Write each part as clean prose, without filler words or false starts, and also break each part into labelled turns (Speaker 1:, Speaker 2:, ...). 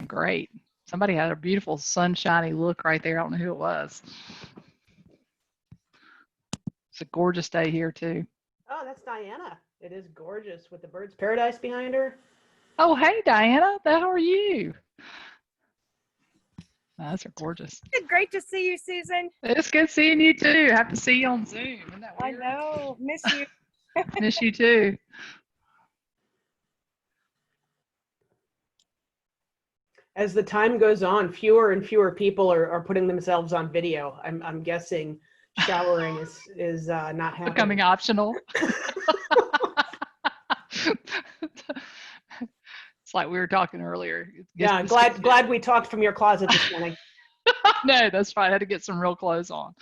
Speaker 1: great. Somebody had a beautiful sunshiny look right there. I don't know who it was. It's a gorgeous day here too.
Speaker 2: Oh, that's Diana. It is gorgeous with the bird's paradise behind her.
Speaker 1: Oh, hey, Diana. How are you? Those are gorgeous.
Speaker 3: Great to see you, Susan.
Speaker 1: It's good seeing you too. Have to see you on Zoom. Isn't that
Speaker 3: I
Speaker 1: weird?
Speaker 3: know. Miss you.
Speaker 1: Miss you too.
Speaker 2: As the time goes on, fewer and fewer people are putting themselves on video. I'm guessing showering is not happening.
Speaker 1: Becoming optional. It's like we were talking earlier.
Speaker 2: Yeah, glad we talked from your closet this morning.
Speaker 1: No, that's right. I had to get some real clothes on.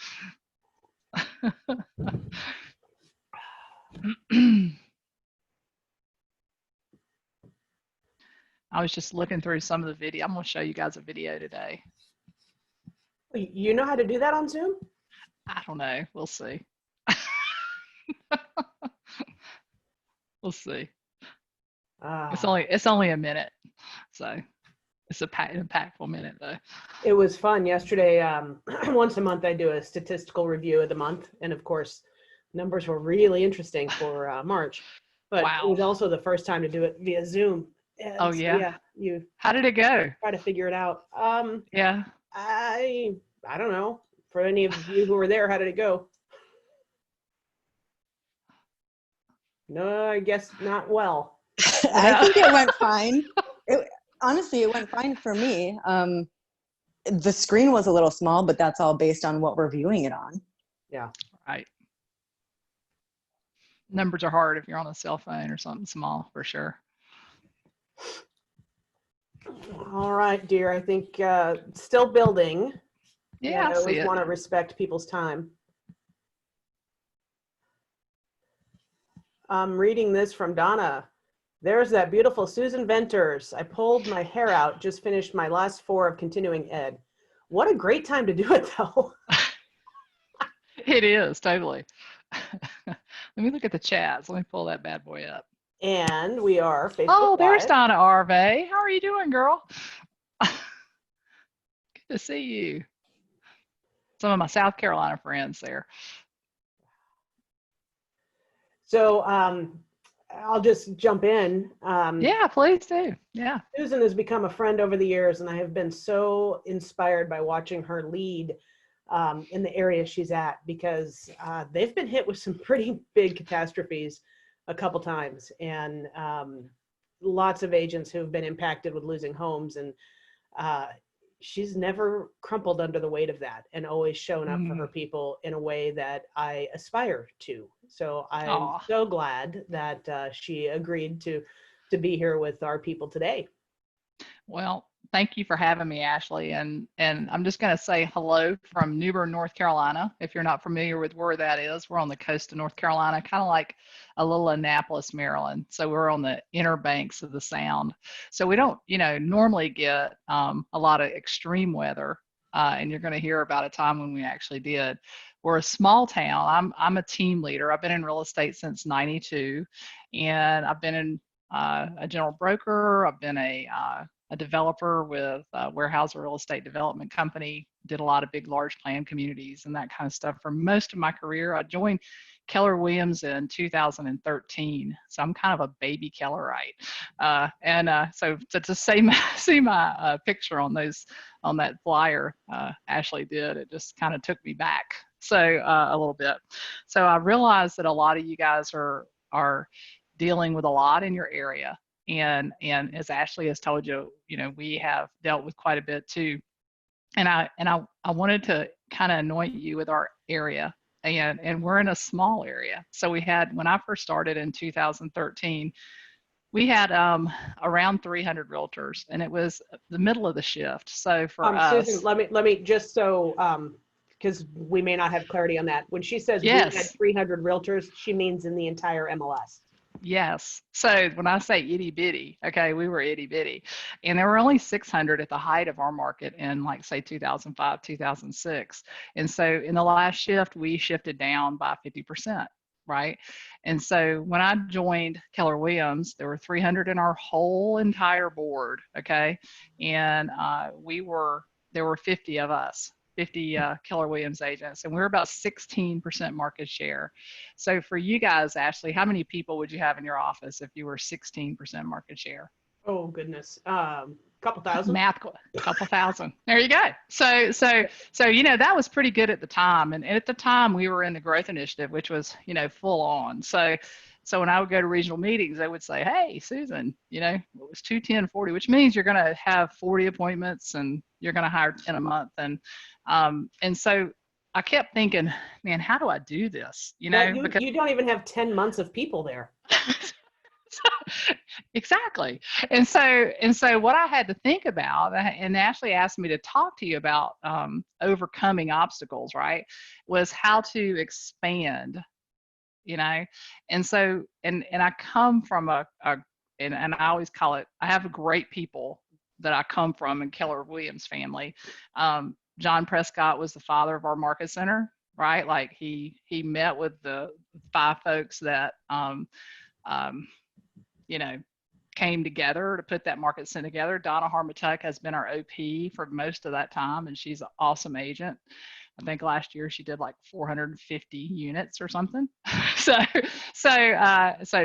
Speaker 1: I was just looking through some of the video. I'm going to show you guys a video today.
Speaker 2: You know how to do that on Zoom?
Speaker 1: I don't know. We'll see. We'll see. It's only a minute, so it's an impactful minute though.
Speaker 2: It was fun yesterday. Once a month I do a statistical review of the month, and of course numbers were really interesting for March, but
Speaker 1: wow.
Speaker 2: It was also the first time to do it via Zoom. And
Speaker 1: oh yeah.
Speaker 2: So,
Speaker 1: how did it go?
Speaker 2: Try to figure it out.
Speaker 1: Yeah.
Speaker 2: I don't know. For any of you who were there, how did it go? No, I guess not well.
Speaker 4: I think it went fine. Honestly, it went fine for me. The screen was a little small, but that's all based on what we're viewing it on.
Speaker 2: Yeah.
Speaker 1: Right. Numbers are hard if you're on a cell phone or something small, for sure.
Speaker 2: All right, dear. I think still building.
Speaker 1: Yeah,
Speaker 2: I always want to respect people's time. I'm reading this from Donna. There's that beautiful Susan Venters. I pulled my hair out, just finished my last 4 of continuing ed. What a great time to do it, though.
Speaker 1: It is, totally. Let me look at the chats. Let me pull that bad boy up.
Speaker 2: And we are Facebook
Speaker 1: Oh, there's
Speaker 2: Live.
Speaker 1: Donna Arve. How are you doing, girl? Good to see you. Some of my South Carolina friends there.
Speaker 2: So I'll just jump in.
Speaker 1: Yeah, please do. Yeah.
Speaker 2: Susan has become a friend over the years, and I have been so inspired by watching her lead in the area she's at, because they've been hit with some pretty big catastrophes a couple times, and lots of agents who've been impacted with losing homes, and she's never crumpled under the weight of that, and always shown up for her people in a way that I aspire to. So I'm so glad that she agreed to be here with our people today.
Speaker 1: Well, thank you for having me, Ashley. And I'm just going to say hello from New Bern, North Carolina. If you're not familiar with where that is, we're on the coast of North Carolina, kind of like a little Annapolis, Maryland. So we're on the inner banks of the Sound. So we don't, normally get a lot of extreme weather. And you're going to hear about a time when we actually did. We're a small town. I'm a team leader. I've been in real estate since '92, and I've been in a general broker. I've been a developer with Weyerhaeuser Real Estate Development Company, did a lot of big, large planned communities and that kind of stuff for most of my career. I joined Keller Williams in 2013, so I'm kind of a baby Kellerite. So to see my picture on that flyer Ashley did, it just kind of took me back a little bit. So I realized that a lot of you guys are dealing with a lot in your area. And as Ashley has told you, we have dealt with quite a bit too. And I wanted to kind of anoint you with our area, and we're in a small area. So we had, when I first started in 2013, we had around 300 realtors, and it was the middle of the shift. So for us,
Speaker 2: Susan, let me just because we may not have clarity on that. When she says
Speaker 1: yes,
Speaker 2: we had 300 realtors, she means in the entire MLS.
Speaker 1: Yes. So when I say itty bitty, okay, we were itty bitty, and there were only 600 at the height of our market in, like, say 2005, 2006. And so in the last shift, we shifted down by 50%. right? And so when I joined Keller Williams, there were 300 in our whole entire board, okay? And there were 50 of us, 50 Keller Williams agents, and we were about 16% market share. So for you guys, Ashley, how many people would you have in your office if you were 16% market share?
Speaker 2: Oh goodness, couple thousand.
Speaker 1: Math, a couple thousand. There you go. So that was pretty good at the time. And at the time we were in the growth initiative, which was, full on. So when I would go to regional meetings, they would say, hey, Susan, it was 210-40, which means you're going to have 40 appointments and you're going to hire 10 a month. And so I kept thinking, man, how do I do this?
Speaker 2: Because you don't even have 10 months of people there.
Speaker 1: Exactly. And so what I had to think about, and Ashley asked me to talk to you about overcoming obstacles, right, was how to expand, and so and I come from and I always call it, I have great people that I come from in Keller Williams family. John Prescott was the father of our market center, right? Like he met with the 5 folks that came together to put that market center together. Donna Harmatuck has been our OP for most of that time, and she's an awesome agent. I think last year she did like 450 units or something. So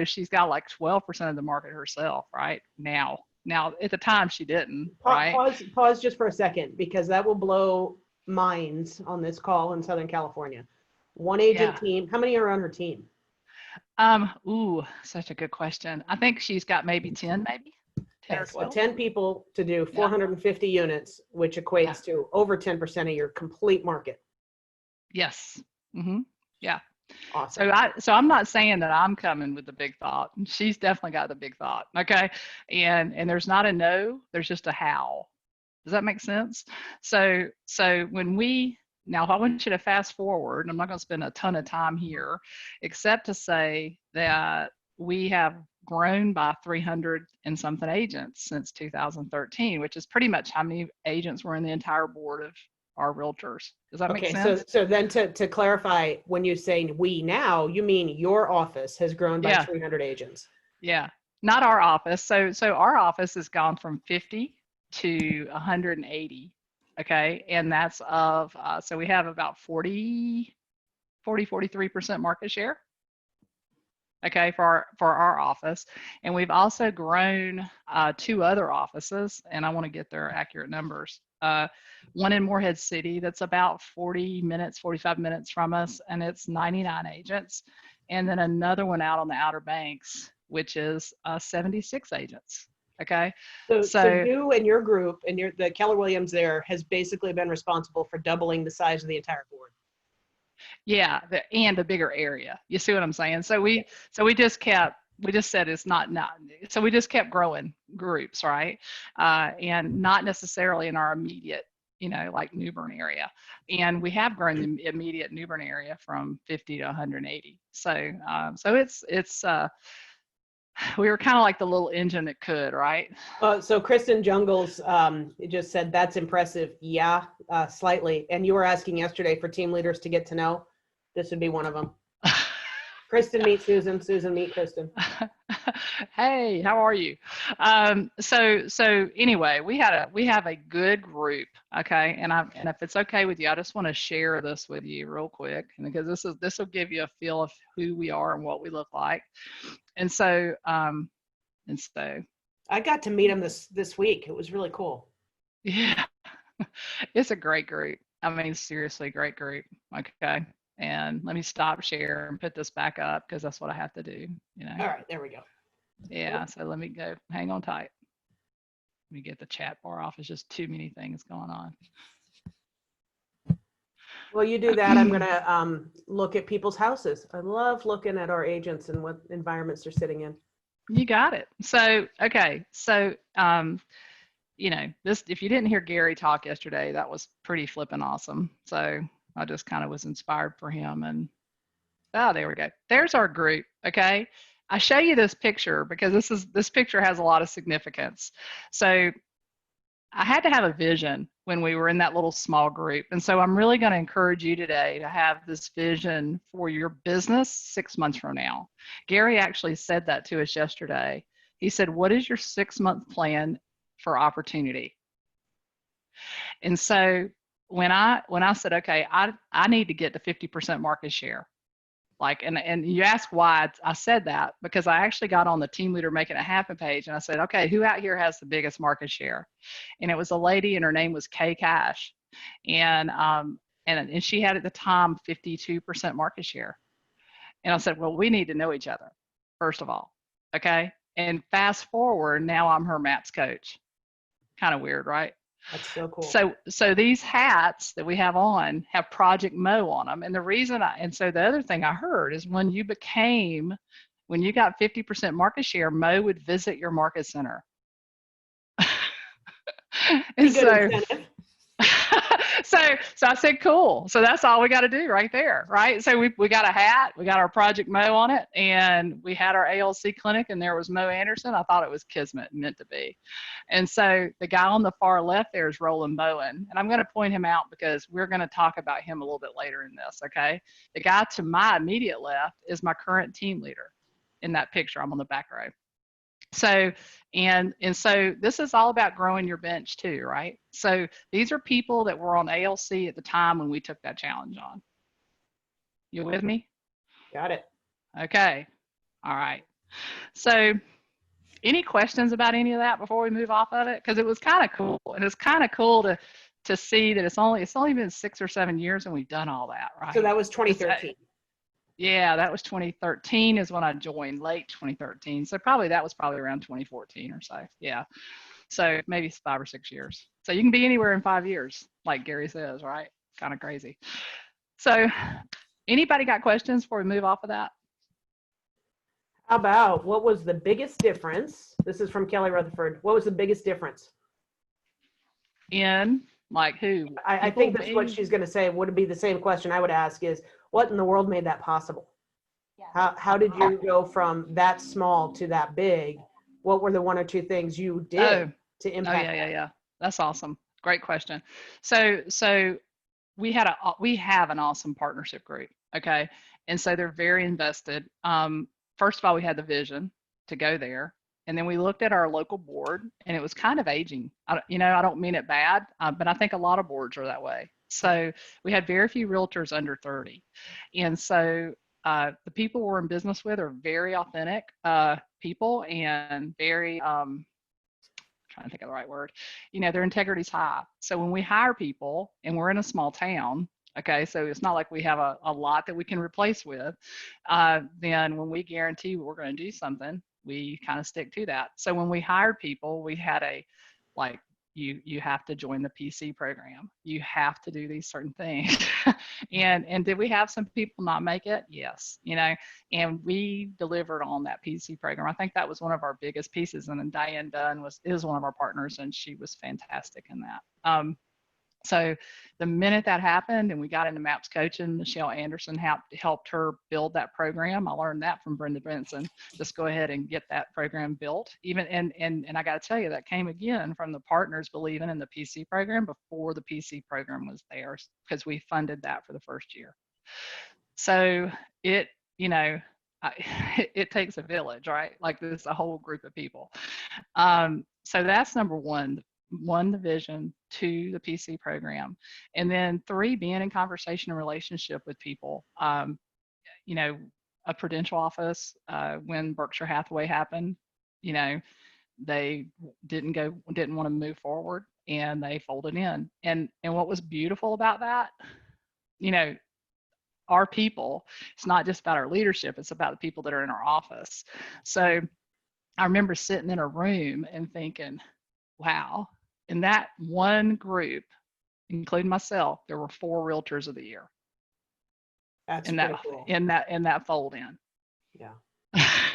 Speaker 1: she's got like 12% of the market herself right now. Now at the time she didn't. Right?
Speaker 2: Pause just for a second, because that will blow minds on this call in Southern California. One agent team. How many are on her team?
Speaker 1: Such a good question. I think she's got maybe 10, maybe 10 or 12.
Speaker 2: So 10 people to do 450 units, which equates to over 10% of your complete market.
Speaker 1: Yes. Mm-hmm. Yeah.
Speaker 2: Awesome.
Speaker 1: So I'm not saying that I'm coming with the big thought. She's definitely got the big thought. Okay. And there's not a no, there's just a how. Does that make sense? So now, I want you to fast forward, and I'm not going to spend a ton of time here, except to say that we have grown by 300 and something agents since 2013, which is pretty much how many agents were in the entire board of our realtors. Does that make sense?
Speaker 2: So then to clarify, when you say we now, you mean your office has grown by 300 agents?
Speaker 1: Yeah, not our office. So our office has gone from 50 to 180. Okay. And that's so we have about 43% market share. Okay. For our office. And we've also grown 2 other offices, and I want to get their accurate numbers. One in Morehead City, that's about 45 minutes from us, and it's 99 agents. And then another one out on the Outer Banks, which is 76 agents. Okay.
Speaker 2: So you and your group and the Keller Williams there has basically been responsible for doubling the size of the entire board.
Speaker 1: Yeah, and a bigger area. You see what I'm saying? So we just said it's not. So we just kept growing groups, right? And not necessarily in our immediate, like New Bern area. And we have grown the immediate New Bern area from 50 to 180. So it's we were kind of like the little engine that could, right?
Speaker 2: So Kristen Jungles just said, that's impressive. Yeah, slightly. And you were asking yesterday for team leaders to get to know. This would be one of them. Kristen, meet Susan. Susan, meet Kristen.
Speaker 1: Hey, how are you? So anyway, we have a good group. Okay. And if it's okay with you, I just want to share this with you real quick, and because this will give you a feel of who we are and what we look like. And so
Speaker 2: I got to meet him this week. It was really cool.
Speaker 1: Yeah, it's a great group. I mean, seriously, great group. Okay. And let me stop share and put this back up, because that's what I have to do,
Speaker 2: All right, there we go.
Speaker 1: Yeah, so let me go. Hang on tight. Let me get the chat bar off. It's just too many things going on.
Speaker 2: Well, you do that. I'm going to look at people's houses. I love looking at our agents and what environments they're sitting in.
Speaker 1: You got it. So, okay. So, this, if you didn't hear Gary talk yesterday, that was pretty flippin' awesome. So I just kind of was inspired for him, and there we go. There's our group. Okay. I show you this picture because this picture has a lot of significance. So I had to have a vision when we were in that little small group. And so I'm really going to encourage you today to have this vision for your business 6 months from now. Gary actually said that to us yesterday. He said, what is your 6-month plan for opportunity? And so when I said, okay, I need to get to 50% market share. Like, and you ask why I said that, because I actually got on the Team Leader Making It Happen page and I said, okay, who out here has the biggest market share? And it was a lady and her name was Kay Cash. And she had at the time 52% market share. And I said, well, we need to know each other, first of all. Okay. And fast forward, now I'm her MAPS coach. Kind of weird, right?
Speaker 2: That's so cool.
Speaker 1: So these hats that we have on have Project Mo on them. And the reason so the other thing I heard is when you got 50% market share, Mo would visit your market center. And so I said, cool. So that's all we got to do right there, right? So we got a hat, we got our Project Mo on it, and we had our ALC clinic, and there was Mo Anderson. I thought it was kismet, meant to be. And so the guy on the far left there is Roland Bowen, and I'm going to point him out because we're going to talk about him a little bit later in this, okay? The guy to my immediate left is my current team leader in that picture. I'm on the back row. So, and so this is all about growing your bench too, right? So these are people that were on ALC at the time when we took that challenge on. You with me?
Speaker 2: Got it.
Speaker 1: Okay. All right. So any questions about any of that before we move off of it? Because it was kind of cool. And it's kind of cool to see that it's only been 6 or 7 years and we've done all that, right?
Speaker 2: So that was 2013.
Speaker 1: Yeah, that was 2013 is when I joined, late 2013. So that was probably around 2014 or so. Yeah. So maybe 5 or 6 years. So you can be anywhere in 5 years, like Gary says, right? Kind of crazy. So anybody got questions before we move off of that?
Speaker 2: How about what was the biggest difference? This is from Kelly Rutherford. What was the biggest difference?
Speaker 1: In like who?
Speaker 2: I think that's what she's going to say. Would it be the same question I would ask is, what in the world made that possible? Yeah. How did you go from that small to that big? What were the 1 or 2 things you did to impact?
Speaker 1: Yeah. That's awesome. Great question. So we have an awesome partnership group. Okay. And so they're very invested. First of all, we had the vision to go there. And then we looked at our local board and it was kind of aging. I don't mean it bad, but I think a lot of boards are that way. So we had very few realtors under 30. And so the people we're in business with are very authentic people and very, trying to think of the right word, their integrity's high. So when we hire people and we're in a small town, okay, so it's not like we have a lot that we can replace with, then when we guarantee we're going to do something, we kind of stick to that. So when we hired people, we had you have to join the PC program. You have to do these certain things. and did we have some people not make it? Yes, and we delivered on that PC program. I think that was one of our biggest pieces. And then Diane Dunn is one of our partners, and she was fantastic in that. So the minute that happened and we got into MAPS coaching, Michelle Anderson helped her build that program. I learned that from Brenda Benson. Just go ahead and get that program built. And I got to tell you, that came again from the partners believing in the PC program before the PC program was there, because we funded that for the first year. So it takes a village, right? Like there's a whole group of people. So that's number one. 1, the vision, 2, the PC program, and then 3, being in conversation and relationship with people. A Prudential office, when Berkshire Hathaway happened, they didn't want to move forward and they folded in. And what was beautiful about that, our people, it's not just about our leadership, it's about the people that are in our office. So I remember sitting in a room and thinking, wow, in that one group, including myself, there were 4 realtors of the year.
Speaker 2: That's
Speaker 1: in
Speaker 2: pretty
Speaker 1: that
Speaker 2: cool.
Speaker 1: in that fold in.
Speaker 2: Yeah.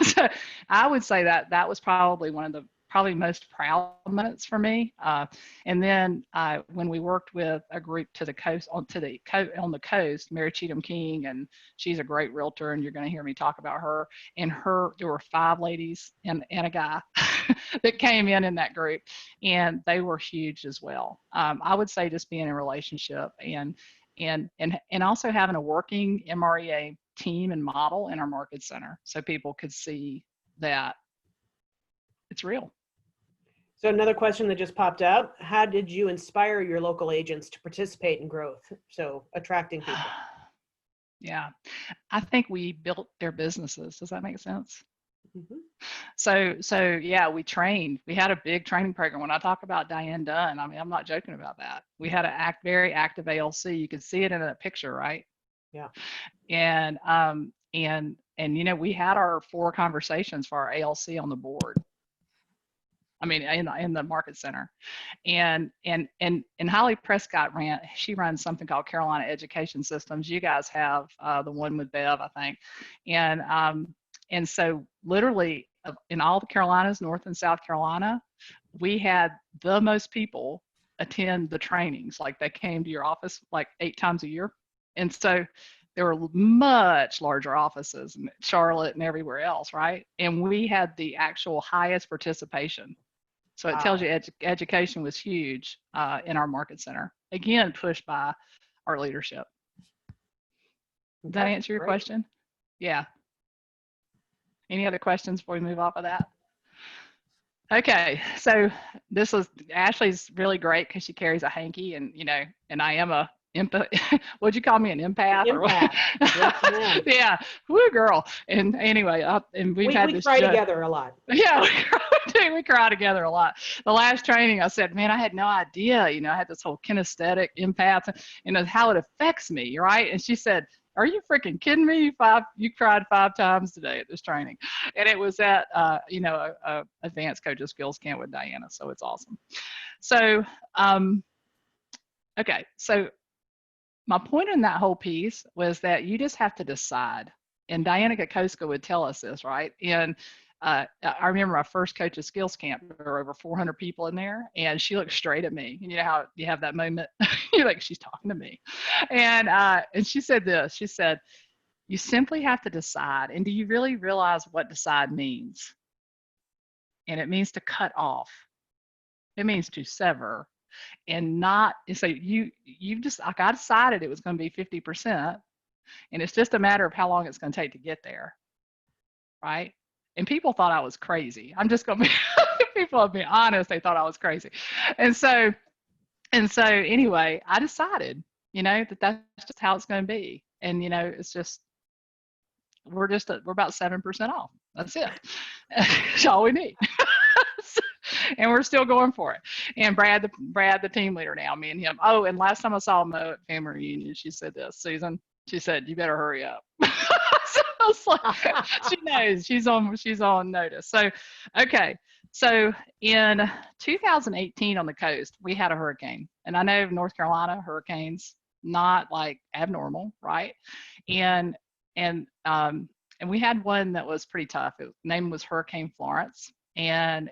Speaker 1: So I would say that was probably one of the probably most proud moments for me. And then when we worked with a group to the coast on the coast, Mary Cheatham King, and she's a great realtor, and you're going to hear me talk about her. And there were 5 ladies and a guy that came in that group, and they were huge as well. I would say just being in a relationship and also having a working MREA team and model in our market center, so people could see that it's real.
Speaker 2: So another question that just popped out: how did you inspire your local agents to participate in growth? So attracting people.
Speaker 1: Yeah, I think we built their businesses. Does that make sense?
Speaker 2: Mhm.
Speaker 1: So yeah, we trained. We had a big training program. When I talk about Diane Dunn, I mean, I'm not joking about that. We had a very active ALC. You could see it in that picture, right?
Speaker 2: Yeah.
Speaker 1: And you know, we had our 4 conversations for our ALC on the board. I mean, in the market center, and Holly Prescott runs something called Carolina Education Systems. You guys have the one with Bev, I think, and so literally in all the Carolinas, North and South Carolina, we had the most people attend the trainings. Like, they came to your office like 8 times a year, and so there were much larger offices in Charlotte and everywhere else, right? And we had the actual highest participation. So it tells you education was huge in our market center. Again, pushed by our leadership. Does that answer your question? Yeah. Any other questions before we move off of that? Okay, so this was Ashley's really great because she carries a hanky, and you know, and I am a would you call me an empath? Or what?
Speaker 2: Yes,
Speaker 1: yeah, woo girl. And anyway, and we had this
Speaker 2: cry together a lot.
Speaker 1: Yeah, we cry together a lot. The last training, I said, man, I had no idea. You know, I had this whole kinesthetic empath, you know, how it affects me, right? And she said, are you freaking kidding me? You cried 5 times today at this training. And it was at, you know, a advanced coaching skills camp with Diana. So it's awesome. So, okay. So my point in that whole piece was that you just have to decide. And Diana Kokoska would tell us this, right? And I remember my first coaching skills camp, there were over 400 people in there, and she looked straight at me. And you know how you have that moment, you're like, she's talking to me. And she said this, she said, you simply have to decide. And do you really realize what decide means? And it means to cut off. It means to sever. And so you just, like, I decided it was going to be 50%, and it's just a matter of how long it's going to take to get there, right? And people thought I was crazy. I'm just going to be, people will be honest, they thought I was crazy. And so anyway, I decided, you know, that's just how it's going to be. And, you know, it's just, we're about 7% off. That's it. That's all we need. And we're still going for it. And Brad, the team leader now, me and him. Oh, and last time I saw Mo at family reunion, she said this, Susan, she said, you better hurry up. So I was like, she knows, she's on notice. So, okay. So in 2018 on the coast, we had a hurricane. And I know North Carolina hurricanes, not like abnormal, right? And we had one that was pretty tough. Its name was Hurricane Florence. And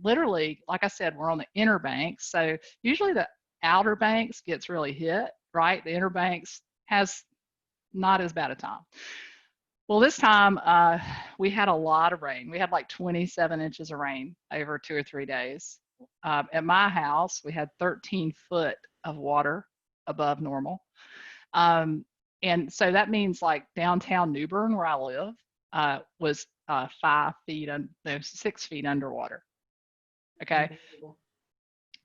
Speaker 1: literally, like I said, we're on the inner banks. So usually the outer banks gets really hit, right? The inner banks has not as bad a time. Well, this time we had a lot of rain. We had like 27 inches of rain over 2 or 3 days. At my house, we had 13 foot of water above normal. And so that means like downtown New Bern, where I live, was 5 feet, 6 feet underwater. Okay.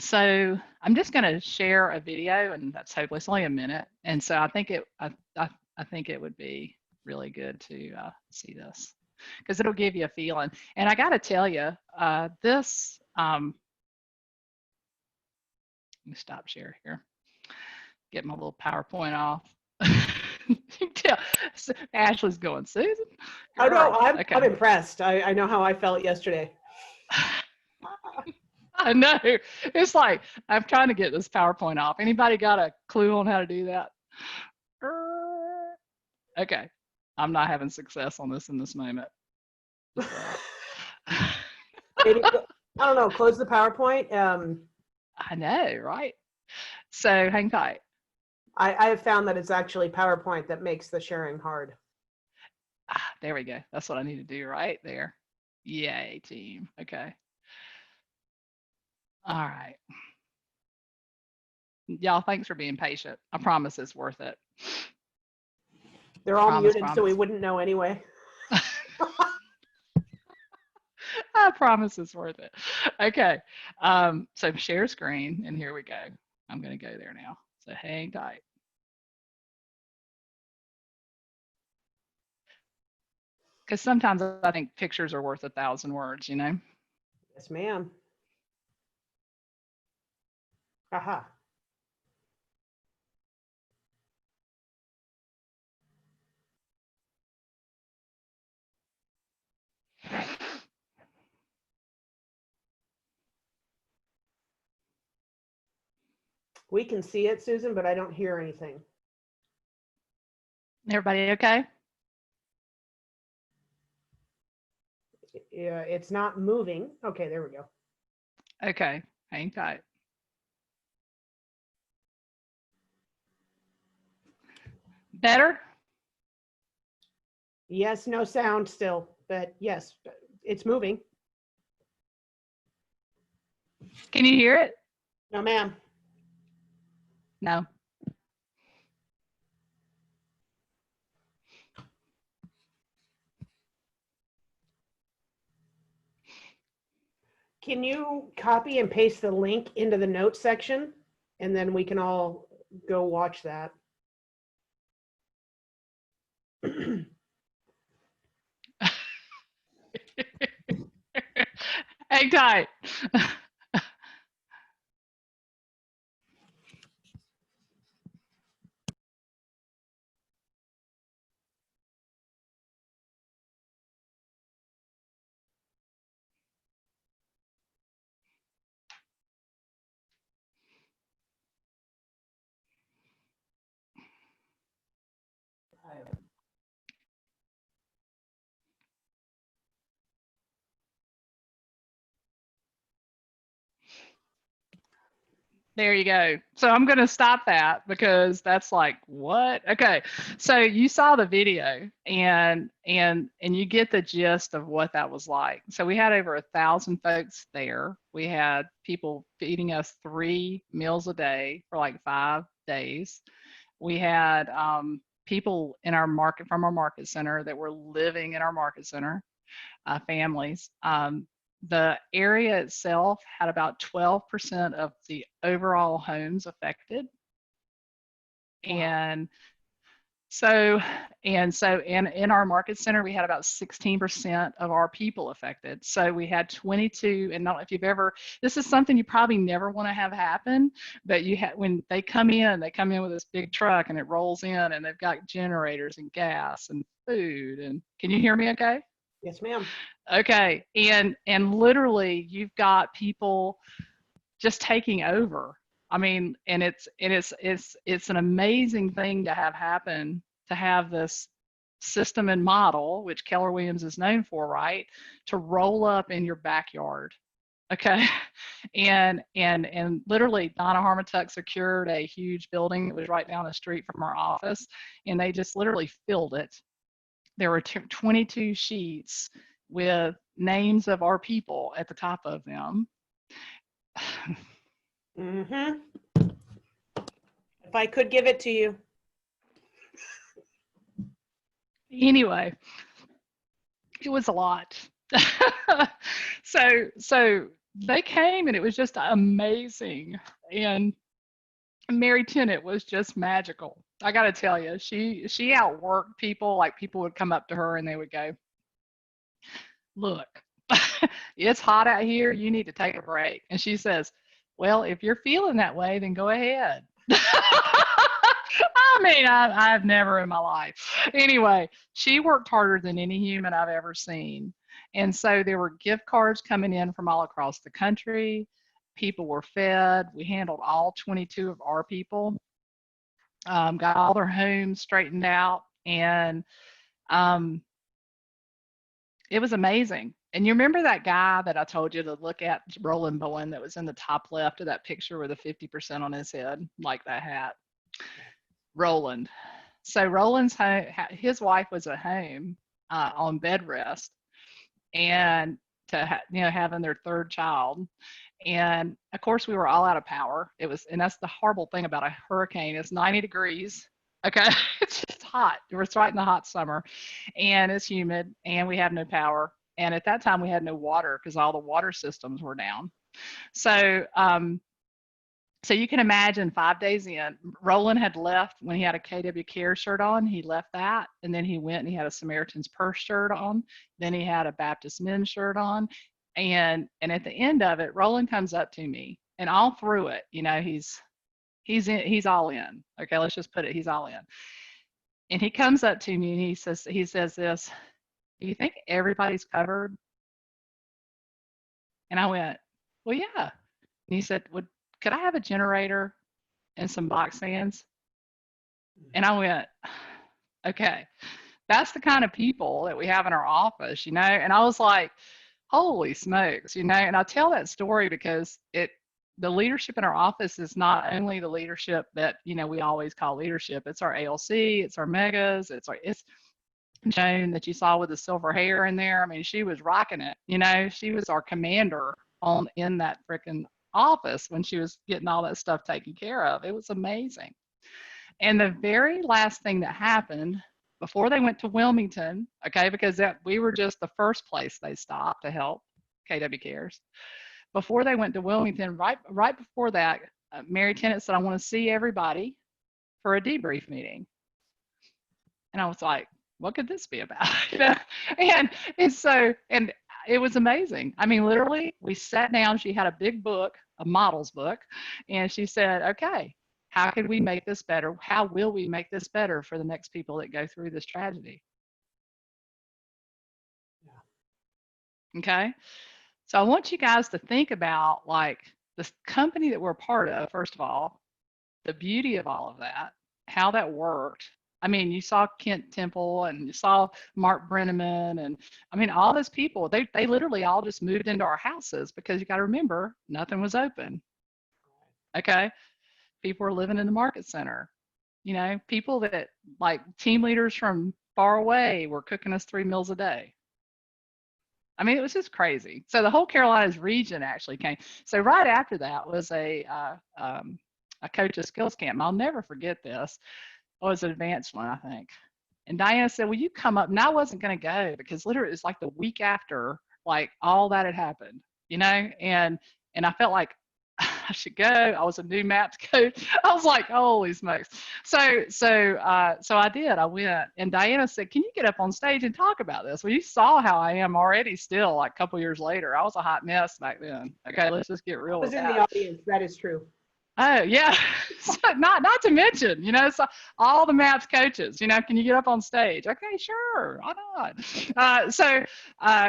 Speaker 1: So I'm just going to share a video, and that's hopefully it's only a minute. And so I think it would be really good to see this, because it'll give you a feeling. And I got to tell you, this. Let me stop share here. Get my little PowerPoint off. Ashley's going, Susan.
Speaker 2: Oh no, I'm
Speaker 1: impressed.
Speaker 2: I know how I felt yesterday.
Speaker 1: I know. It's like, I'm trying to get this PowerPoint off. Anybody got a clue on how to do that? Okay. I'm not having success on this in this moment.
Speaker 2: I don't know. Close the PowerPoint.
Speaker 1: I know, right? So hang tight.
Speaker 2: I have found that it's actually PowerPoint that makes the sharing hard.
Speaker 1: There we go. That's what I need to do right there. Yay, team. Okay. All right. Y'all, thanks for being patient. I promise it's worth it.
Speaker 2: They're all
Speaker 1: Promise,
Speaker 2: muted, so we
Speaker 1: promise.
Speaker 2: wouldn't know anyway.
Speaker 1: I promise it's worth it. Okay. So share screen, and here we go. I'm going to go there now. So hang tight. Because sometimes I think pictures are worth 1,000 words, you know?
Speaker 2: Yes, ma'am. Aha. We can see it, Susan, but I don't hear anything.
Speaker 1: Everybody okay?
Speaker 2: Yeah, it's not moving. Okay, there we go.
Speaker 1: Okay. Hang tight. Better?
Speaker 2: Yes, no sound still, but yes, it's moving.
Speaker 1: Can you hear it?
Speaker 2: No, ma'am.
Speaker 1: No.
Speaker 2: Can you copy and paste the link into the notes section? And then we can all go watch that.
Speaker 1: Hang tight. There you go. So I'm going to stop that because that's like, what? Okay. So you saw the video and you get the gist of what that was like. So we had over 1,000 folks there. We had people feeding us 3 meals a day for like 5 days. We had people in our market from our market center that were living in our market center, families. The area itself had about 12% of the overall homes affected.
Speaker 2: Wow.
Speaker 1: And so in our market center, we had about 16% of our people affected. So we had 22, and not if you've ever, this is something you probably never want to have happen, but you had, when they come in with this big truck and it rolls in and they've got generators and gas and food. And can you hear me okay?
Speaker 2: Yes, ma'am.
Speaker 1: Okay. And literally you've got people just taking over. I mean, and it's an amazing thing to have happen, to have this system and model, which Keller Williams is known for, right? To roll up in your backyard. Okay. And literally Donna Harmatuck secured a huge building that was right down the street from our office, and they just literally filled it. There were 22 sheets with names of our people at the top of them.
Speaker 2: Mm-hmm. If I could give it to you.
Speaker 1: Anyway, it was a lot. So they came and it was just amazing. And Mary Tennant was just magical. I got to tell you, she outworked people. Like, people would come up to her and they would go, "Look, it's hot out here. You need to take a break." And she says, "Well, if you're feeling that way, then go ahead." I mean, I've never in my life. Anyway, she worked harder than any human I've ever seen. And so there were gift cards coming in from all across the country. People were fed. We handled all 22 of our people, got all their homes straightened out. And um, It was amazing. And you remember that guy that I told you to look at, Roland Bowen, that was in the top left of that picture with a 50% on his head, like that hat? Roland. So Roland's home, his wife was at home on bed rest, and having their third child. And of course, we were all out of power. And that's the horrible thing about a hurricane. It's 90 degrees. Okay, it's just hot. We're right in the hot summer, and it's humid, and we have no power. And at that time, we had no water because all the water systems were down. So, so you can imagine 5 days in, Roland had left when he had a KW Care shirt on. He left that, and then he went and he had a Samaritan's Purse shirt on. Then he had a Baptist Men's shirt on, and at the end of it, Roland comes up to me, and all through it, he's all in. Okay, let's just put it, he's all in. And he comes up to me and he says this, "Do you think everybody's covered?" And I went, "Well, yeah." And he said, "Could I have a generator and some box fans?" And I went, "Okay." That's the kind of people that we have in our office, And I was like, holy smokes, And I tell that story because the leadership in our office is not only the leadership that, we always call leadership. It's our ALC, it's our megas, it's Joan that you saw with the silver hair in there. I mean, she was rocking it, She was our commander in that freaking office when she was getting all that stuff taken care of. It was amazing. And the very last thing that happened before they went to Wilmington, okay, because we were just the first place they stopped to help KW Cares. Before they went to Wilmington, right before that, Mary Tennant said, "I want to see everybody for a debrief meeting." And I was like, what could this be about? and it was amazing. I mean, literally, we sat down. She had a big book, a models book, and she said, "Okay, how can we make this better? How will we make this better for the next people that go through this tragedy?" Yeah. Okay. So I want you guys to think about like this company that we're part of, first of all, the beauty of all of that, how that worked. I mean, you saw Kent Temple and you saw Mark Brenneman, and I mean, all those people, they literally all just moved into our houses because you got to remember, nothing was open. Okay. People were living in the market center. People that like team leaders from far away were cooking us 3 meals a day. I mean, it was just crazy. So the whole Carolinas region actually came. So right after that was a coach's skills camp. And I'll never forget this. It was an advanced one, I think. And Diana said, "Will you come up?" And I wasn't going to go because literally it was like the week after, like all that had happened, and I felt like I should go. I was a new MAPS coach. I was like, holy smokes. So I did. I went, and Diana said, "Can you get up on stage and talk about this?" Well, you saw how I am already still, like a couple years later. I was a hot mess back then. Okay, let's just get real with
Speaker 2: I was in
Speaker 1: that.
Speaker 2: the audience. That is true.
Speaker 1: Oh yeah, so not to mention, so all the MAPS coaches, can you get up on stage? Okay, sure, why not? So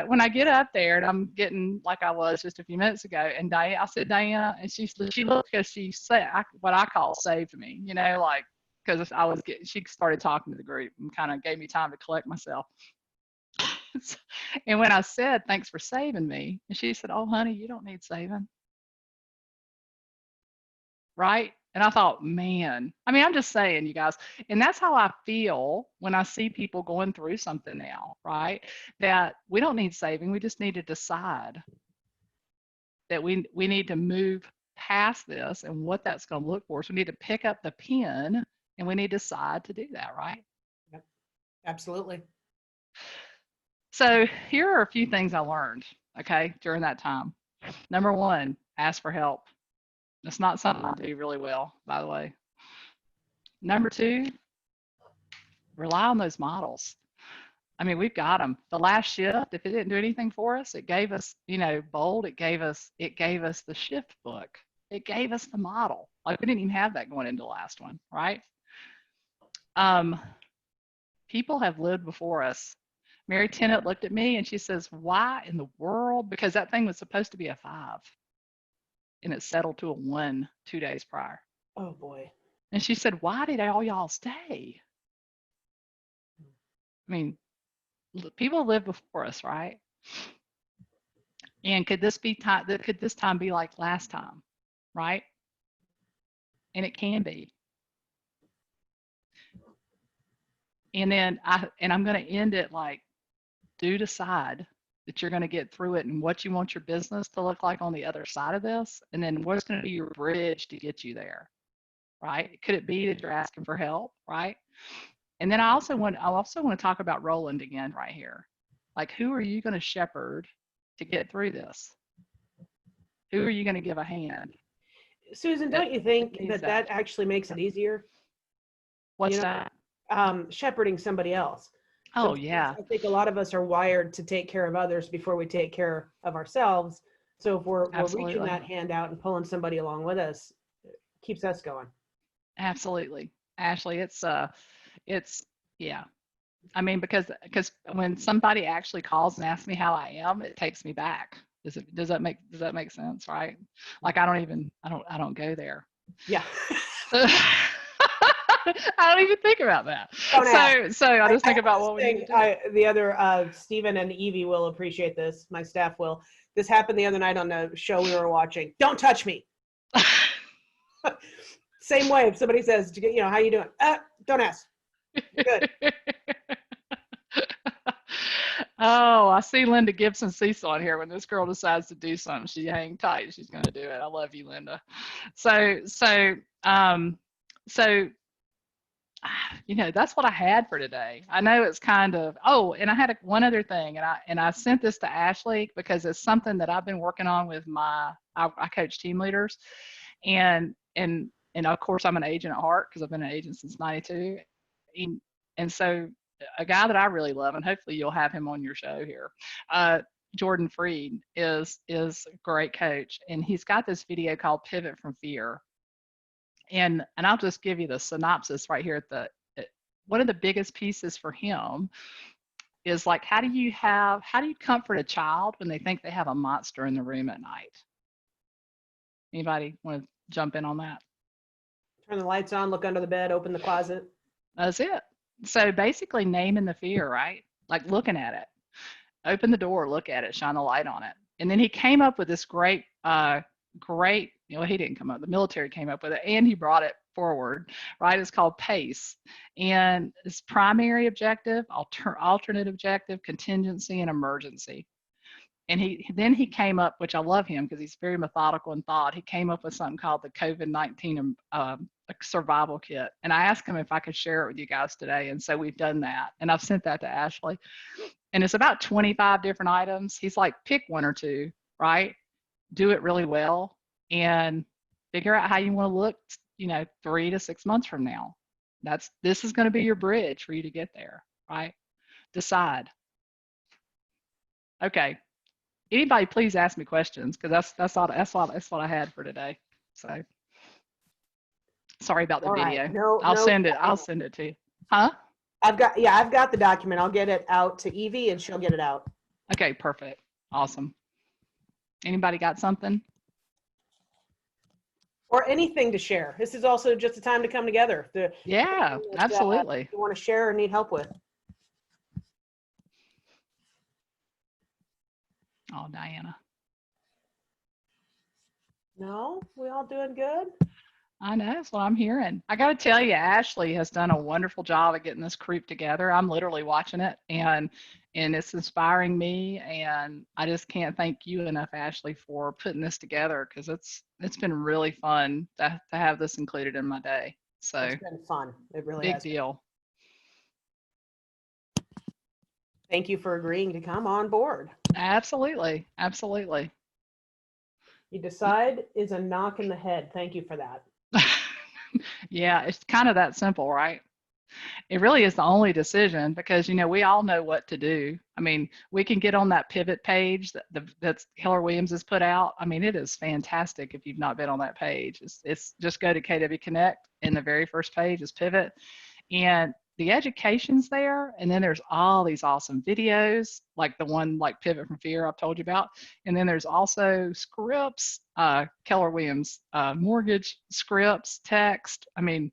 Speaker 1: when I get up there and I'm getting like I was just a few minutes ago, and I said, "Diana," and she looked because she said what I call saved me, like because she started talking to the group and kind of gave me time to collect myself. And when I said, "Thanks for saving me," and she said, "Oh, honey, you don't need saving." Right? And I thought, man, I mean, I'm just saying, you guys, and that's how I feel when I see people going through something now, right? That we don't need saving. We just need to decide that we need to move past this and what that's going to look for. So we need to pick up the pen and we need to decide to do that, right?
Speaker 2: Yep. Absolutely.
Speaker 1: So here are a few things I learned, okay, during that time. Number one, ask for help. It's not something I do really well, by the way. Number two, rely on those models. I mean, we've got them. The last shift, if it didn't do anything for us, it gave us, bold. It gave us the shift book. It gave us the model. Like we didn't even have that going into the last one, right? People have lived before us. Mary Tennant looked at me and she says, "Why in the world?" Because that thing was supposed to be a 5. And it settled to a 1 2 days prior.
Speaker 2: Oh boy.
Speaker 1: And she said, "Why did all y'all stay?" I mean, people live before us, right? And could this time be like last time, right? And it can be. And then I'm going to end it like, do decide that you're going to get through it and what you want your business to look like on the other side of this, and then what's going to be your bridge to get you there, right? Could it be that you're asking for help, right? And then I also want to talk about Roland again right here. Like, who are you going to shepherd to get through this? Who are you going to give a hand?
Speaker 2: Susan, don't you think
Speaker 1: needs
Speaker 2: that actually makes it easier?
Speaker 1: What's
Speaker 2: You know,
Speaker 1: that?
Speaker 2: shepherding somebody else.
Speaker 1: Oh,
Speaker 2: Sometimes
Speaker 1: yeah.
Speaker 2: I think a lot of us are wired to take care of others before we take care of ourselves. So if we're reaching
Speaker 1: Absolutely.
Speaker 2: that hand out and pulling somebody along with us, it keeps us going.
Speaker 1: Absolutely. Ashley, yeah. I mean, because when somebody actually calls and asks me how I am, it takes me back. Does that make sense, right? Like I don't go there.
Speaker 2: Yeah.
Speaker 1: I don't even think about that.
Speaker 2: Don't ask.
Speaker 1: So I just think about what we need to do.
Speaker 2: The other Stephen and Evie will appreciate this. My staff will. This happened the other night on a show we were watching. Don't touch me. Same way if somebody says, how you doing? Don't ask. You're good.
Speaker 1: Oh, I see Linda Gibson Cecil on here. When this girl decides to do something, she hang tight. She's going to do it. I love you, Linda. So that's what I had for today. I know it's kind of, and I had one other thing, and I sent this to Ashley because it's something that I've been working on with I coach team leaders, and of course I'm an agent at heart because I've been an agent since '92, and so a guy that I really love, and hopefully you'll have him on your show here, Jordan Freed is a great coach, and he's got this video called Pivot from Fear. And I'll just give you the synopsis right here. One of the biggest pieces for him is like, how do you comfort a child when they think they have a monster in the room at night? Anybody want to jump in on that?
Speaker 2: Turn the lights on, look under the bed, open the closet.
Speaker 1: That's it. So basically naming the fear, right? Like looking at it, open the door, look at it, shine the light on it. And then he came up with this great, he didn't come up, the military came up with it, and he brought it forward, right? It's called PACE. And it's primary objective, alternate objective, contingency, and emergency. And then he came up, which I love him because he's very methodical in thought. He came up with something called the COVID-19 survival kit. And I asked him if I could share it with you guys today. And so we've done that. And I've sent that to Ashley. And it's about 25 different items. He's like, pick one or two, right? Do it really well and figure out how you want to look, 3 to 6 months from now. This is going to be your bridge for you to get there, right? Decide. Okay. Anybody, please ask me questions because that's what I had for today. So sorry about the
Speaker 2: All
Speaker 1: video.
Speaker 2: right. No,
Speaker 1: I'll send it to you. Huh?
Speaker 2: I've got the document. I'll get it out to Evie and she'll get it out.
Speaker 1: Okay, perfect. Awesome. Anybody got something?
Speaker 2: Or anything to share. This is also just a time to come together.
Speaker 1: Yeah, absolutely.
Speaker 2: You want to share or need help with.
Speaker 1: Oh, Diana.
Speaker 2: No, we all doing good?
Speaker 1: I know, that's what I'm hearing. I got to tell you, Ashley has done a wonderful job of getting this group together. I'm literally watching it, and it's inspiring me. And I just can't thank you enough, Ashley, for putting this together because it's been really fun to have this included in my day. So
Speaker 2: it's been fun. It really
Speaker 1: big
Speaker 2: has
Speaker 1: deal.
Speaker 2: Thank you for agreeing to come on board.
Speaker 1: Absolutely, absolutely.
Speaker 2: You decide is a knock in the head. Thank you for that.
Speaker 1: Yeah, it's kind of that simple, right? It really is the only decision because, we all know what to do. I mean, we can get on that pivot page that Keller Williams has put out. I mean, it is fantastic if you've not been on that page. It's just go to KW Connect, and the very first page is pivot. And the education's there, and then there's all these awesome videos, like the one like Pivot from Fear I've told you about. And then there's also scripts, Keller Williams mortgage scripts, text. I mean,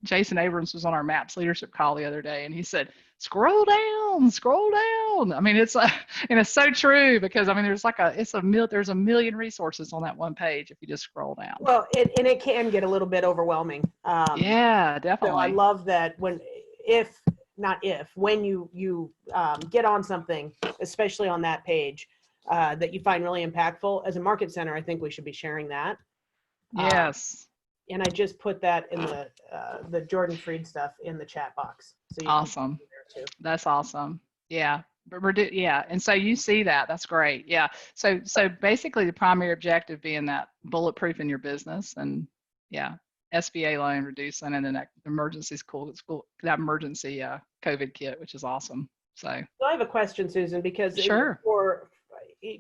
Speaker 1: Jason Abrams was on our MAPS leadership call the other day, and he said, scroll down, scroll down. I mean, it's and it's so true, because I mean, there's there's a million resources on that one page if you just scroll down.
Speaker 2: Well, and it can get a little bit overwhelming.
Speaker 1: Yeah,
Speaker 2: So I
Speaker 1: definitely.
Speaker 2: love that when you get on something, especially on that page, that you find really impactful, as a market center, I think we should be sharing that.
Speaker 1: Yes.
Speaker 2: And I just put that in the Jordan Fried stuff in the chat box. So you
Speaker 1: Awesome.
Speaker 2: can see there too.
Speaker 1: That's awesome. Yeah. But yeah. And so you see that. That's great. Yeah. So basically the primary objective being that bulletproof in your business, and yeah, SBA loan reducing, and then that emergency that emergency COVID kit, which is awesome. So
Speaker 2: I have a question, Susan, because
Speaker 1: sure.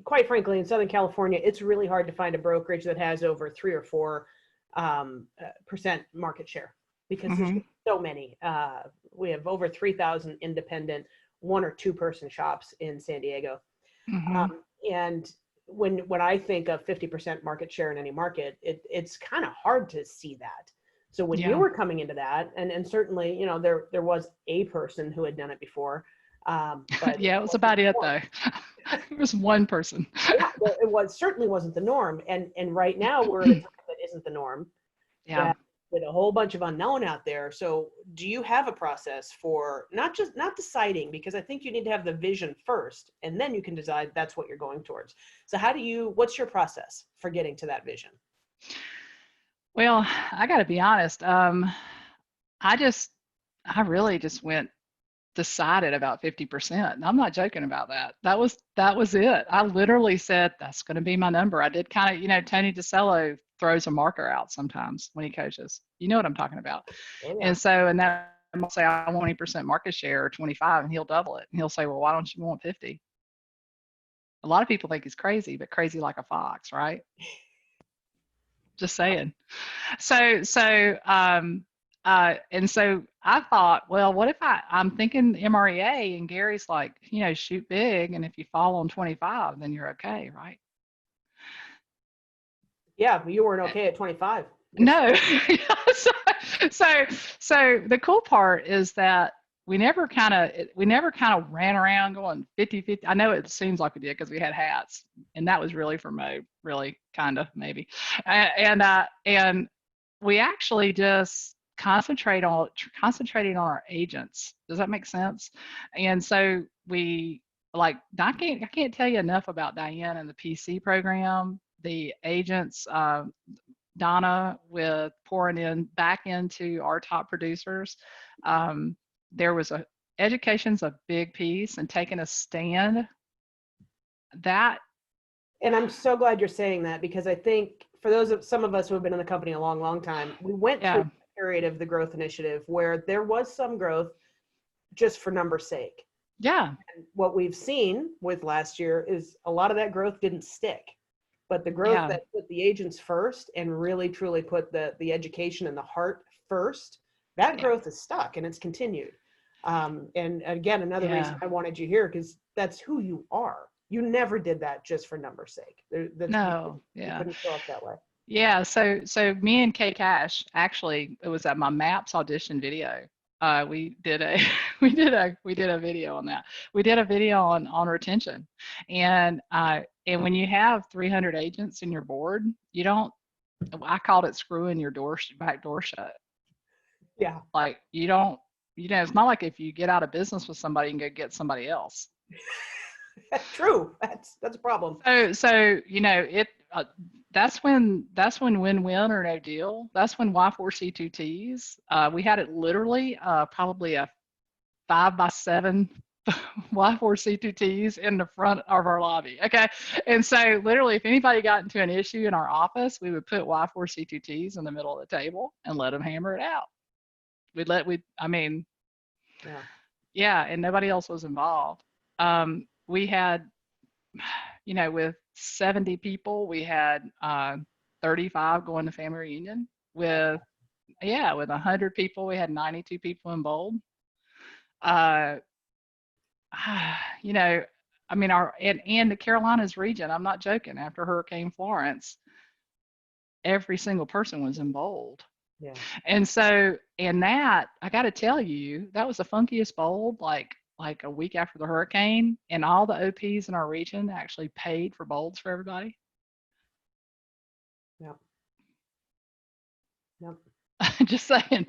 Speaker 2: quite frankly, in Southern California, it's really hard to find a brokerage that has over 3 or 4 percent market share, because there's so many. We have over 3,000 independent 1 or 2 person shops in San Diego. And when I think of 50% market share in any market, it's kind of hard to see that. So when you were coming into that, and certainly, you know, there was a person who had done it before. But
Speaker 1: yeah, it was about it though. It was one person.
Speaker 2: Yeah, it certainly wasn't the norm. And right now we're at a time that isn't the norm.
Speaker 1: Yeah.
Speaker 2: With a whole bunch of unknown out there. So do you have a process for not deciding, because I think you need to have the vision first, and then you can decide that's what you're going towards. So what's your process for getting to that vision?
Speaker 1: Well, I got to be honest. I really just decided about 50%. And I'm not joking about that. That was it. I literally said, that's going to be my number. I did kind of, you know, Tony DeCello throws a marker out sometimes when he coaches. You know what I'm talking about.
Speaker 2: Oh, yeah.
Speaker 1: And so, and that I'll say, I want 20% market share or 25, and he'll double it. And he'll say, well, why don't you want 50? A lot of people think he's crazy, but crazy like a fox, right? Just saying. And so I thought, well, what if I'm thinking MREA, and Gary's like, you know, shoot big, and if you fall on 25, then you're okay, right?
Speaker 2: Yeah, but you weren't okay at 25.
Speaker 1: No. so the cool part is that we never kind of ran around going 50-50. I know it seems like we did because we had hats, and that was really for Mo, really kind of maybe, and we actually just concentrating on our agents. Does that make sense? And so we I can't tell you enough about Diane and the PC program, the agents. Donna with pouring in back into our top producers. There was education's a big piece, and taking a stand.
Speaker 2: And I'm so glad you're saying that, because I think for some of us who have been in the company a long, long time, we went through a period of the growth initiative where there was some growth just for number's sake.
Speaker 1: Yeah.
Speaker 2: And what we've seen with last year is a lot of that growth didn't stick. But the growth that put the agents first and really truly put the education and the heart first, that growth is stuck, and it's continued. And again, another reason I wanted you here, because that's who you are. You never did that just for number's sake.
Speaker 1: No,
Speaker 2: you couldn't show up that way.
Speaker 1: Yeah, so me and Kay Cash, actually, it was at my MAPS audition video. We did a video on that. We did a video on retention, and when you have 300 agents in your board, I called it screwing your back door shut.
Speaker 2: Yeah.
Speaker 1: Like it's not like if you get out of business with somebody, you can go get somebody else.
Speaker 2: True. That's a problem.
Speaker 1: So that's when win-win or no deal. That's when Y4C2Ts. We had it literally probably a 5x7 Y4C2Ts in the front of our lobby. Okay, and so literally, if anybody got into an issue in our office, we would put Y4C2Ts in the middle of the table and let them hammer it out. And nobody else was involved. We had, with 70 people, we had 35 going to family reunion. With 100 people, we had 92 people in bold. And the Carolinas region, I'm not joking, after Hurricane Florence, every single person was in bold.
Speaker 2: Yeah.
Speaker 1: And so, and that, I got to tell you, that was the funkiest bowl, like a week after the hurricane, and all the OPs in our region actually paid for bowls for everybody.
Speaker 2: Yep. Yep.
Speaker 1: Just saying,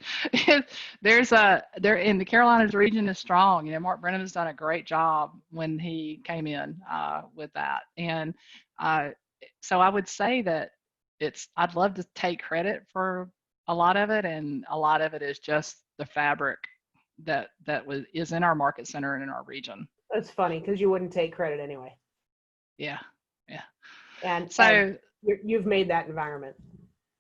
Speaker 1: there in the Carolinas region is strong. You know, Mark Brennan has done a great job when he came in with that, and uh, so I would say that I'd love to take credit for a lot of it, and a lot of it is just the fabric is in our market center and in our region.
Speaker 2: That's funny because you wouldn't take credit anyway.
Speaker 1: Yeah, yeah.
Speaker 2: And
Speaker 1: So
Speaker 2: you've made that environment.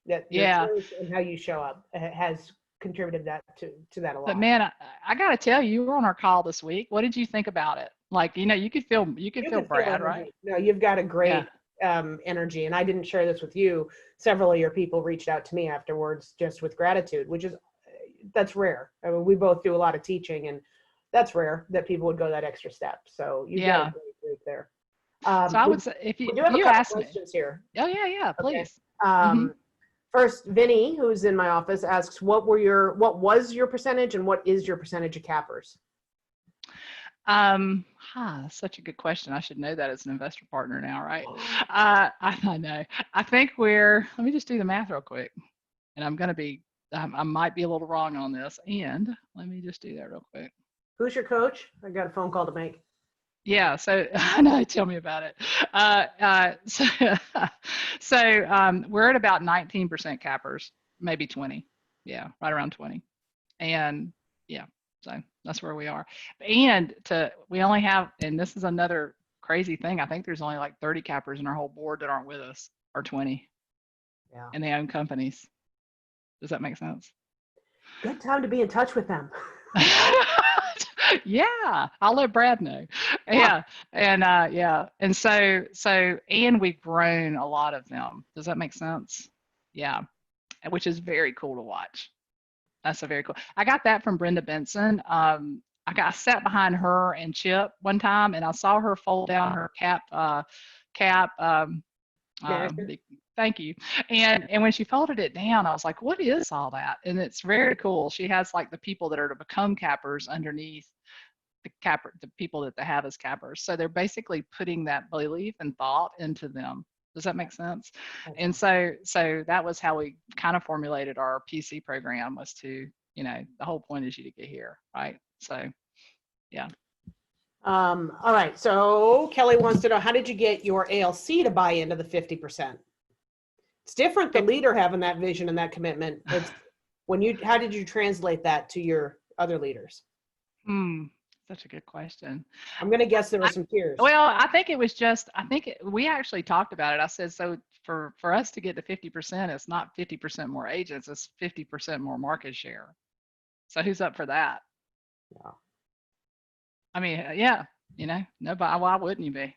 Speaker 2: That your
Speaker 1: yeah.
Speaker 2: church and how you show up has contributed that to that a lot.
Speaker 1: But man, I got to tell you, you were on our call this week. What did you think about it? Like, you know, you could feel Brad,
Speaker 2: energy.
Speaker 1: right?
Speaker 2: No, you've got a great
Speaker 1: Yeah.
Speaker 2: energy, and I didn't share this with you. Several of your people reached out to me afterwards, just with gratitude, which is that's rare. I mean, we both do a lot of teaching, and that's rare that people would go that extra step. So you've got a great group there.
Speaker 1: So I would say if
Speaker 2: we do have a
Speaker 1: you
Speaker 2: couple
Speaker 1: ask me,
Speaker 2: questions here.
Speaker 1: oh yeah,
Speaker 2: Okay.
Speaker 1: please. Mm-hmm.
Speaker 2: First, Vinny, who's in my office, asks, what was your percentage and what is your percentage of cappers?
Speaker 1: Such a good question. I should know that as an investor partner now, right? I know. I think let me just do the math real quick. And I might be a little wrong on this. And let me just do that real quick.
Speaker 2: Who's your coach? I got a phone call to make.
Speaker 1: Yeah, so I know, tell me about it. So we're at about 19% cappers, maybe 20. Yeah, right around 20. And yeah, so that's where we are. And we only have, and this is another crazy thing, I think there's only like 30 cappers in our whole board that aren't with us, or 20.
Speaker 2: Yeah.
Speaker 1: And they own companies. Does that make sense?
Speaker 2: Good time to be in touch with them.
Speaker 1: Yeah, I'll let Brad know. Yeah, and and so and we've grown a lot of them. Does that make sense? Yeah, which is very cool to watch. That's a very cool. I got that from Brenda Benson. I sat behind her and Chip one time, and I saw her fold down her cap. Thank you. And when she folded it down, I was like, what is all that? And it's very cool. She has like the people that are to become cappers underneath the people that they have as cappers. So they're basically putting that belief and thought into them. Does that make sense?
Speaker 2: Okay.
Speaker 1: And so that was how we kind of formulated our PC program, was to, you know, the whole point is you to get here, right? So, yeah.
Speaker 2: All right. So Kelly wants to know, how did you get your ALC to buy into the 50%? It's different, the leader having that vision and that commitment. It's how did you translate that to your other leaders?
Speaker 1: Such a good question.
Speaker 2: I'm going to guess there were some tears.
Speaker 1: Well, I think it was just, we actually talked about it. I said, so for us to get to 50%, it's not 50% more agents, it's 50% more market share. So who's up for that?
Speaker 2: Yeah.
Speaker 1: I mean, yeah, you know, nobody, why wouldn't you be?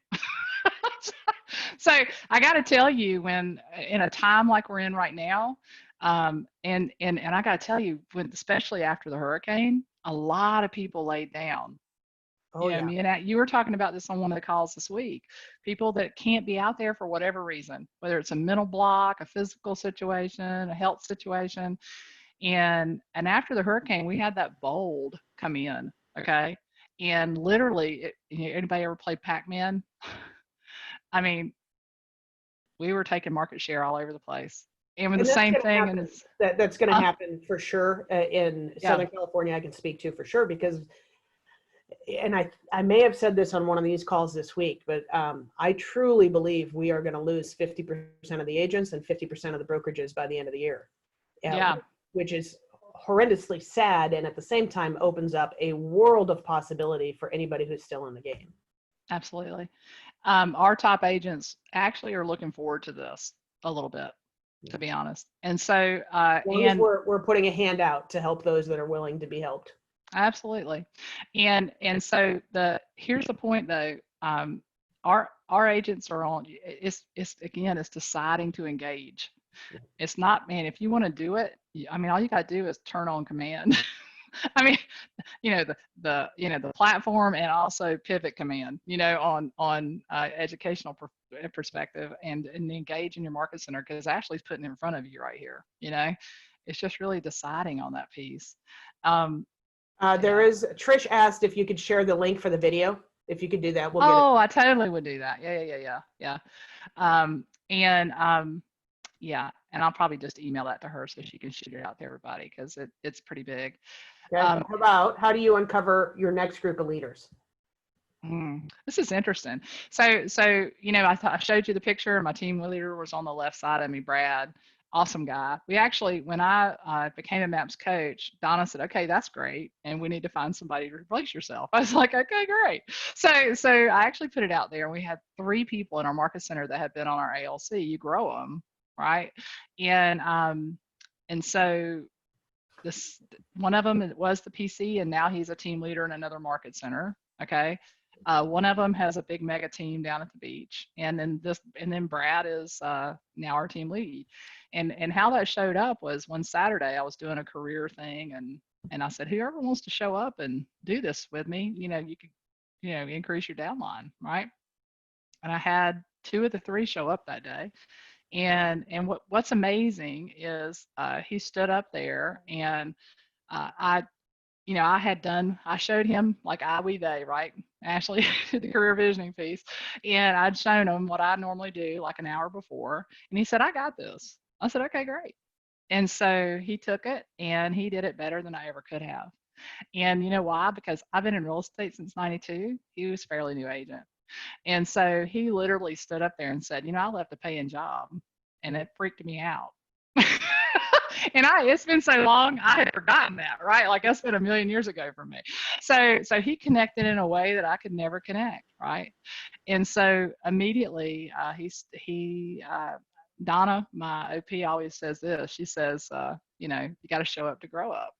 Speaker 1: So I got to tell you, when in a time like we're in right now, and I got to tell you, especially after the hurricane, a lot of people laid down.
Speaker 2: Oh,
Speaker 1: you know,
Speaker 2: yeah.
Speaker 1: you were talking about this on one of the calls this week. People that can't be out there for whatever reason, whether it's a mental block, a physical situation, a health situation, and after the hurricane, we had that bold come in, okay, and literally, anybody ever played Pac-Man? I mean, we were taking market share all over the place. And with the same thing, and
Speaker 2: that's going to happen for sure in Southern
Speaker 1: Yeah.
Speaker 2: California. I can speak to for sure because, and I may have said this on one of these calls this week, but I truly believe we are going to lose 50% of the agents and 50% of the brokerages by the end of the year.
Speaker 1: Yeah.
Speaker 2: Which is horrendously sad, and at the same time opens up a world of possibility for anybody who's still in the game.
Speaker 1: Absolutely. Our top agents actually are looking forward to this a little bit, to be honest. And so,
Speaker 2: and we're putting a hand out to help those that are willing to be helped.
Speaker 1: Absolutely. And so here's the point though. Our agents are on, it's again, it's deciding to engage. It's not, man, if you want to do it, I mean, all you got to do is turn on command. I mean, you know, the platform, and also pivot command, you know, on educational perspective, and engage in your market center, because Ashley's putting it in front of you right here, you know, It's just really deciding on that piece. Um,
Speaker 2: There
Speaker 1: yeah.
Speaker 2: is, Trish asked if you could share the link for the video. If you could do that, we'll get it.
Speaker 1: Oh, I totally would do that. Yeah. And yeah, and I'll probably just email that to her so she can shoot it out to everybody because it's pretty big.
Speaker 2: Okay. How do you uncover your next group of leaders?
Speaker 1: This is interesting. So I showed you the picture. My team leader was on the left side of me, Brad. Awesome guy. We actually, when I became a MAPS coach, Donna said, "Okay, that's great, and we need to find somebody to replace yourself." I was like, "Okay, great." So I actually put it out there, and we had 3 people in our market center that had been on our ALC. You grow them, right? And so this one of them was the PC, and now he's a team leader in another market center. Okay. One of them has a big mega team down at the beach, and then Brad is now our team lead. And how that showed up was one Saturday I was doing a career thing, and I said, whoever wants to show up and do this with me, you could, increase your downline, right? And I had 2 of the 3 show up that day. And what's amazing is he stood up there, and I showed him like I, we, they, right? Ashley, the career visioning piece. And I'd shown him what I normally do like an hour before. And he said, I got this. I said, okay, great. And so he took it and he did it better than I ever could have. And you know why? Because I've been in real estate since 92. He was a fairly new agent. And so he literally stood up there and said, I left a paying job, and it freaked me out. And it's been so long, I had forgotten that, right? Like that's been a million years ago for me. So he connected in a way that I could never connect, right? And so immediately Donna, my OP, always says this. She says, you got to show up to grow up.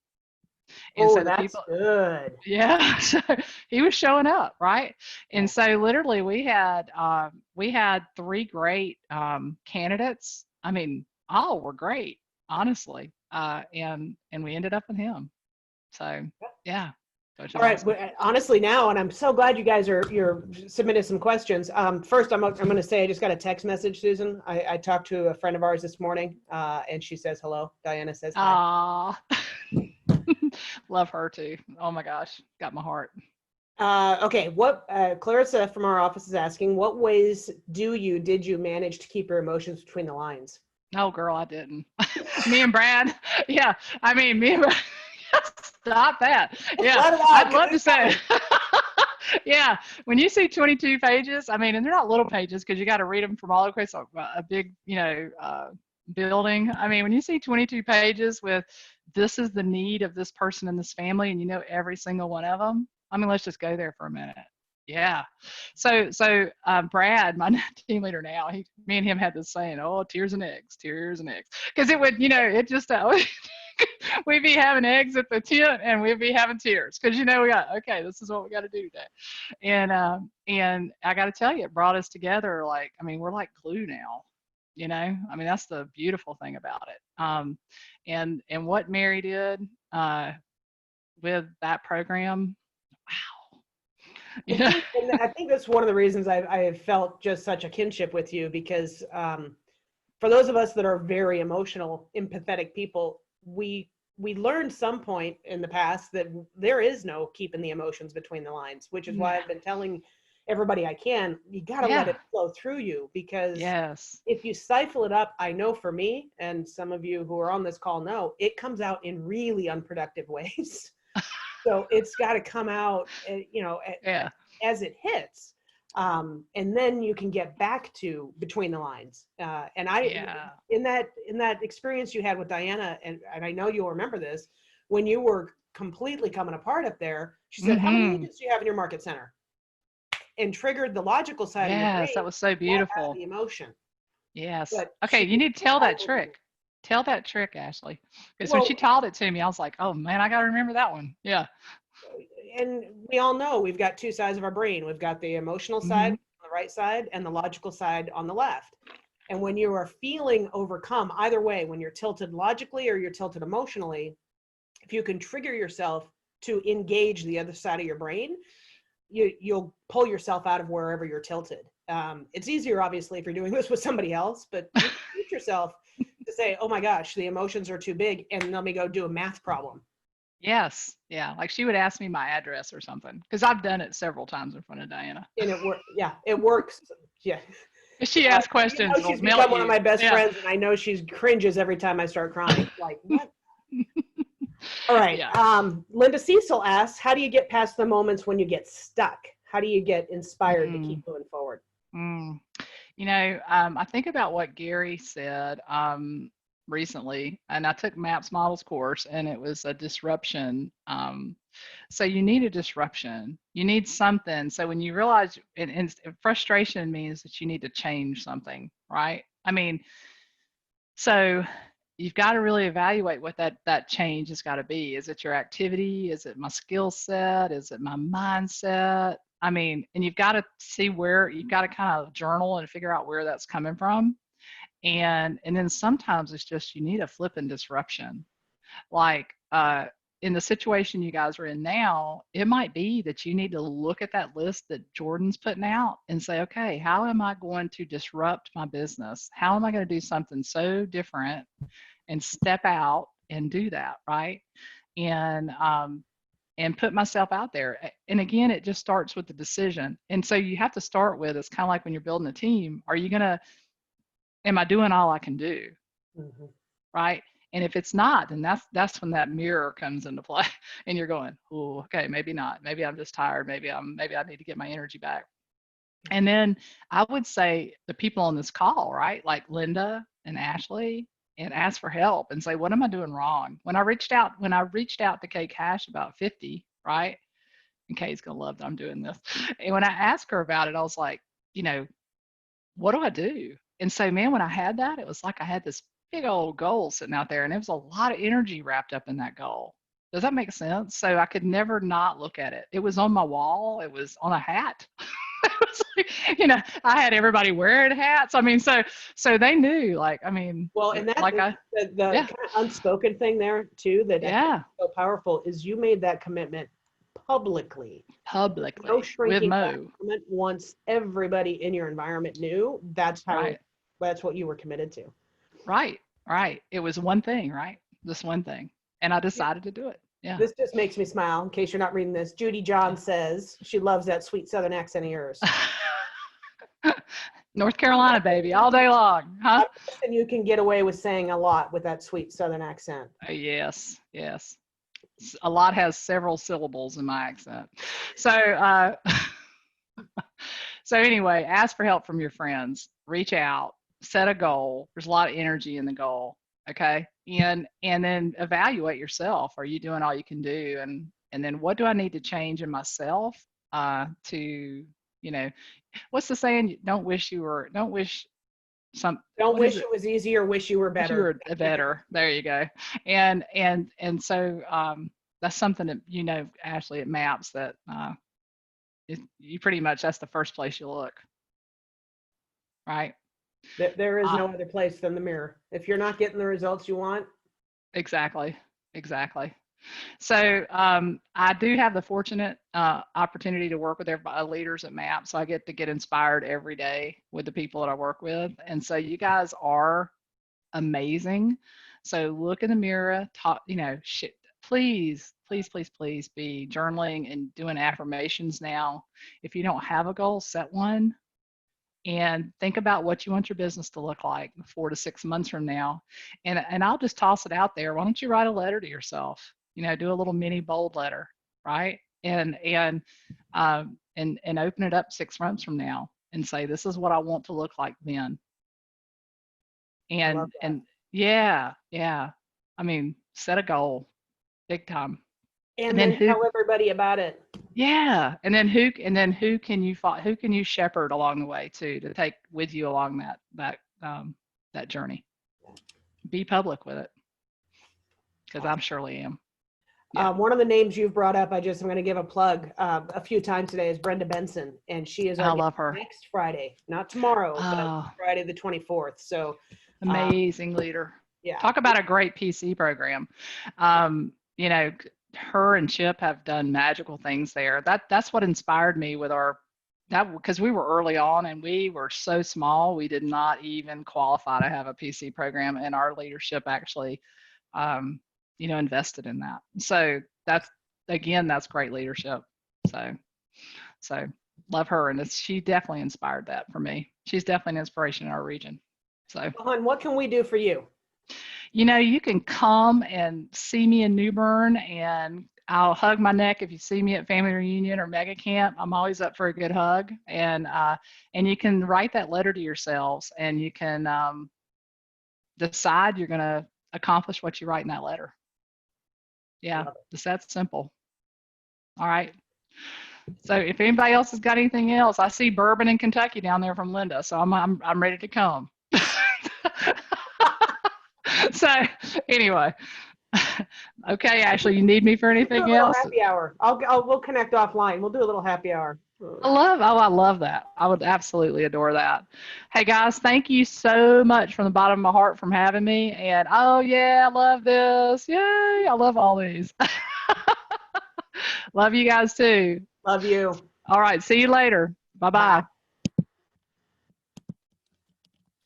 Speaker 1: And so the
Speaker 2: that's
Speaker 1: people,
Speaker 2: good.
Speaker 1: yeah, so he was showing up, right? And so literally we had 3 great candidates. I mean, all were great, honestly. And we ended up with him. So yeah.
Speaker 2: All right.
Speaker 1: Awesome.
Speaker 2: Honestly now, and I'm so glad you guys you're submitting some questions. First, I'm going to say I just got a text message, Susan. I talked to a friend of ours this morning, and she says hello. Diana says hi.
Speaker 1: Love her too. Oh my gosh, got my heart.
Speaker 2: Okay, what Clarissa from our office is asking, what ways did you manage to keep your emotions between the lines?
Speaker 1: Oh girl, I didn't. Me and Brad, yeah. I mean, me and Brad, stop that. Yeah, I'd love to say. Yeah, when you see 22 pages, I mean, and they're not little pages because you got to read them from all across a big, building. I mean, when you see 22 pages with this is the need of this person in this family, and every single one of them. I mean, let's just go there for a minute. Yeah. So Brad, my team leader now, me and him had this saying, oh, tears and eggs, because it would, it just we'd be having eggs at the tent and we'd be having tears because we got, okay, this is what we got to do today. And I got to tell you, it brought us together. Like, I mean, we're like glue now. I mean, that's the beautiful thing about it. And what Mary did with that program, wow.
Speaker 2: And I think that's one of the reasons I have felt just such a kinship with you, because for those of us that are very emotional, empathetic people, we learned some point in the past that there is no keeping the emotions between the lines, which is why I've been telling everybody I can, you got to let it flow through you, because if you stifle it up, I know for me, and some of you who are on this call know, it comes out in really unproductive ways. So it's got to come out, as it hits. And then you can get back to between the lines. And in that experience you had with Diana, and I know you'll remember this, when you were completely coming apart up there, she said, how many agents do you have in your market center? And triggered the logical side of your brain.
Speaker 1: Yes, that was so beautiful.
Speaker 2: The emotion.
Speaker 1: Yes. Okay, you need to tell that trick. Tell that trick, Ashley. Because when she taught it to me, I was like, oh man, I got to remember that one. Yeah.
Speaker 2: And we all know we've got 2 sides of our brain. We've got the emotional side on the right side and the logical side on the left. And when you are feeling overcome, either way, when you're tilted logically or you're tilted emotionally, if you can trigger yourself to engage the other side of your brain, you'll pull yourself out of wherever you're tilted. It's easier, obviously, if you're doing this with somebody else, but you teach yourself to say, oh my gosh, the emotions are too big, and let me go do a math problem.
Speaker 1: Yes. Yeah. Like she would ask me my address or something because I've done it several times in front of Diana.
Speaker 2: And it works. Yeah, it works. Yeah.
Speaker 1: If she asks
Speaker 2: You
Speaker 1: questions,
Speaker 2: know,
Speaker 1: it'll
Speaker 2: she's
Speaker 1: melt
Speaker 2: become one of
Speaker 1: you.
Speaker 2: my best
Speaker 1: Yeah.
Speaker 2: friends, and I know she cringes every time I start crying. Like, what? All right.
Speaker 1: Yeah.
Speaker 2: Linda Cecil asks, how do you get past the moments when you get stuck? How do you get inspired to
Speaker 1: Mm,
Speaker 2: keep moving forward?
Speaker 1: mm. I think about what Gary said recently, and I took Maps Models course, and it was a disruption. So you need a disruption. You need something. So when you realize, and frustration means that you need to change something, right? I mean, so you've got to really evaluate what that change has got to be. Is it your activity? Is it my skill set? Is it my mindset? I mean, and you've got to see where you've got to kind of journal and figure out where that's coming from. And then sometimes it's just you need a flipping disruption. Like in the situation you guys are in now, it might be that you need to look at that list that Jordan's putting out and say, okay, how am I going to disrupt my business? How am I going to do something so different and step out and do that, right? And put myself out there. And again, it just starts with the decision. And so you have to start with, it's kind of like when you're building a team, am I doing all I can do?
Speaker 2: Mhm.
Speaker 1: Right? And if it's not, then that's when that mirror comes into play and you're going, oh, okay, maybe not. Maybe I'm just tired. Maybe I need to get my energy back. And then I would say the people on this call, right? Like Linda and Ashley, and ask for help and say, what am I doing wrong? When I reached out to Kay Cash about 50, right? And Kay's gonna love that I'm doing this. And when I asked her about it, I was like, what do I do? And so, man, when I had that, it was like I had this big old goal sitting out there, and there was a lot of energy wrapped up in that goal. Does that make sense? So I could never not look at it. It was on my wall. It was on a hat. It was like, I had everybody wearing hats. I mean, so they knew, like, I mean,
Speaker 2: Well, and that
Speaker 1: like
Speaker 2: the
Speaker 1: yeah,
Speaker 2: kind of unspoken thing there too that I think
Speaker 1: yeah,
Speaker 2: is so powerful is you made that commitment publicly. No
Speaker 1: publicly with
Speaker 2: shrinking back
Speaker 1: Mo,
Speaker 2: from it. Once everybody in your environment knew, that's
Speaker 1: right,
Speaker 2: what you were committed to.
Speaker 1: right, right. It was one thing, right? This one thing, and I decided to do it. Yeah.
Speaker 2: This just makes me smile. In case you're not reading this, Judy John says she loves that sweet Southern accent of yours.
Speaker 1: North Carolina, baby, all day long, huh?
Speaker 2: I'm guessing you can get away with saying a lot with that sweet Southern accent.
Speaker 1: Yes, yes. A lot has several syllables in my accent. So, so anyway, ask for help from your friends. Reach out, set a goal. There's a lot of energy in the goal. Okay, and then evaluate yourself. Are you doing all you can do? And then what do I need to change in myself to what's the saying? Don't wish some.
Speaker 2: Don't
Speaker 1: What is
Speaker 2: wish
Speaker 1: it?
Speaker 2: it was easy or wish you were
Speaker 1: Wish you
Speaker 2: better.
Speaker 1: were better. There you go. And so that's something that Ashley, at Maps that you pretty much that's the first place you look, right?
Speaker 2: There is
Speaker 1: Uh,
Speaker 2: no other place than the mirror. If you're not getting the results you want,
Speaker 1: exactly, exactly. So I do have the fortunate opportunity to work with leaders at MAP. So I get to get inspired every day with the people that I work with. And so you guys are amazing. So look in the mirror, talk, please, please, please, please be journaling and doing affirmations now. If you don't have a goal, set one. And think about what you want your business to look like 4 to 6 months from now. And I'll just toss it out there. Why don't you write a letter to yourself? Do a little mini bold letter, right? And open it up 6 months from now and say, this is what I want to look like then.
Speaker 2: I love that.
Speaker 1: And yeah, yeah. I mean, set a goal, big time.
Speaker 2: And then tell everybody about it.
Speaker 1: Yeah, and then who can you shepherd along the way too, to take with you along that journey. Be public with it, because I'm surely am. Yeah.
Speaker 2: One of the names you've brought up, I'm going to give a plug a few times today, is Brenda Benson, and she is
Speaker 1: I
Speaker 2: our
Speaker 1: love
Speaker 2: guest
Speaker 1: her.
Speaker 2: next Friday, not tomorrow, but
Speaker 1: Oh,
Speaker 2: Friday the 24th. So
Speaker 1: amazing leader.
Speaker 2: yeah,
Speaker 1: Talk about a great PC program. Her and Chip have done magical things there. That's what inspired me with our that because we were early on and we were so small, we did not even qualify to have a PC program, and our leadership actually, um, invested in that. So that's again, that's great leadership. So so love her, and she definitely inspired that for me. She's definitely an inspiration in our region. So
Speaker 2: Hon, what can we do for you?
Speaker 1: you can come and see me in New Bern, and I'll hug my neck if you see me at family reunion or mega camp. I'm always up for a good hug, and you can write that letter to yourselves, and you can decide you're going to accomplish what you write in that letter. Yeah, just that simple. All right. So if anybody else has got anything else, I see Bourbon in Kentucky down there from Linda, so I'm ready to come. So anyway, okay, Ashley, you need me for
Speaker 2: We'll do a
Speaker 1: anything
Speaker 2: little
Speaker 1: else?
Speaker 2: happy hour. We'll connect offline. We'll do a little happy hour.
Speaker 1: I love that. I would absolutely adore that. Hey guys, thank you so much from the bottom of my heart for having me. And oh yeah, I love this. Yay, I love all these. Love you guys too.
Speaker 2: Love you.
Speaker 1: All right, see you later. Bye-bye.
Speaker 2: Bye.